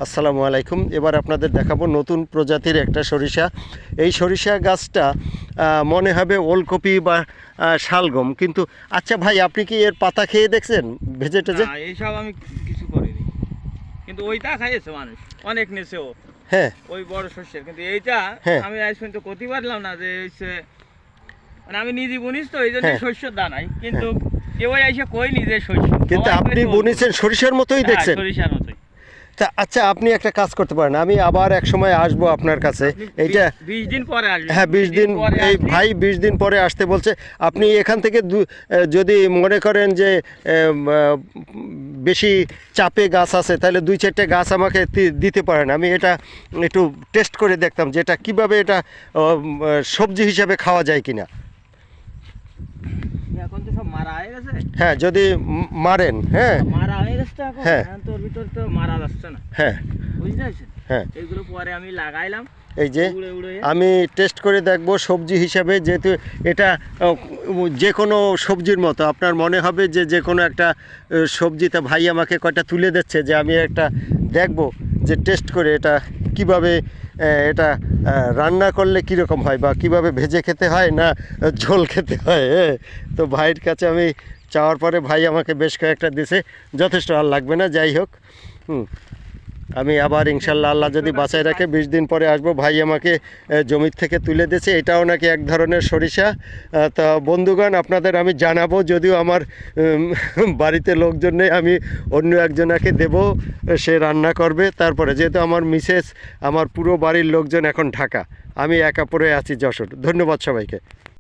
আসসালামু আলাইকুম। এবার আপনাদের দেখাবো নতুন প্রজাতির একটা সরিষা। এই সরিষা গাছটা মনে হবে ওলকপি বা শালগম, কিন্তু আচ্ছা ভাই, আপনি কি এর পাতা খেয়ে দেখছেন ভেজে টেজে? না, এইসব আমি কিছু করিনি, কিন্তু ওইটা খাইয়েছে মানুষ, অনেক নেছেও। হ্যাঁ, ওই বড় শস্যের, কিন্তু এইটা হ্যাঁ। আমি আজ পর্যন্ত করতে পারলাম না যে হচ্ছে, মানে আমি নিজে বুনিস তো এই জন্য হ্যাঁ। শস্যর দানাই, কিন্তু কেউ এসে কই নিজে শস্য, কিন্তু সবাই আপনি কইছে ওলকপি। বুনেছেন সরিষার মতোই হ্যাঁ, দেখছেন। সরিষার মতোই। তা আচ্ছা, আপনি একটা কাজ করতে পারেন, আমি আবার এক সময় আসবো আপনার কাছে। আপনি এইটা 20 দিন পরে আসবেন। হ্যাঁ, 20 দিন। পরে এই আসলে- ভাই 20 দিন পরে আসতে বলছে। আপনি এখান থেকে যদি মনে করেন যে বেশি চাপে গাছ আছে, তাহলে 2-4টে গাছ আমাকে দিতে পারেন। আমি এটা একটু টেস্ট করে দেখতাম যে এটা কীভাবে এটা সবজি হিসাবে খাওয়া যায় কিনা। এখন তো সব মারা হয়ে গেছে। হ্যাঁ, যদি মারেন। হ্যাঁ, মারা হয়ে গেছে তো এখন। হ্যাঁ। এখন তোর ভিতর তো মারা যাচ্ছে না, হ্যাঁ, বুঝতে পারছেন? হ্যাঁ। এইগুলো পরে আমি লাগাইলাম, এই যে উড়ে উড়ে। আমি টেস্ট করে দেখব সবজি হিসাবে, যেহেতু এটা যে কোনো সবজির মতো আপনার মনে হবে যে যে কোনো একটা সবজিতে ভাই আমাকে কয়টা তুলে দিচ্ছে, যে আমি একটা দেখব যে টেস্ট করে এটা কিভাবে এটা রান্না করলে কীরকম হয়, বা কিভাবে ভেজে খেতে হয় না ঝোল খেতে হয়। তো ভাইয়ের কাছে আমি চাওয়ার পরে ভাই আমাকে বেশ কয়েকটা দিছে, যথেষ্ট আর লাগবে না। যাই হোক, আমি আবার ইনশাল্লাহ আল্লাহ যদি বাঁচায় রাখে 20 দিন পরে আসবো। ভাই আমাকে জমির থেকে তুলে দিয়েছে, এটাও নাকি এক ধরনের সরিষা। তা বন্ধুগণ, আপনাদের আমি জানাবো, যদিও আমার বাড়িতে লোকজন নেই, আমি অন্য একজনাকে দেব, সে রান্না করবে। তারপরে যেহেতু আমার মিসেস, আমার পুরো বাড়ির লোকজন এখন ঢাকা, আমি একা পড়ে আছি যশোর। ধন্যবাদ সবাইকে।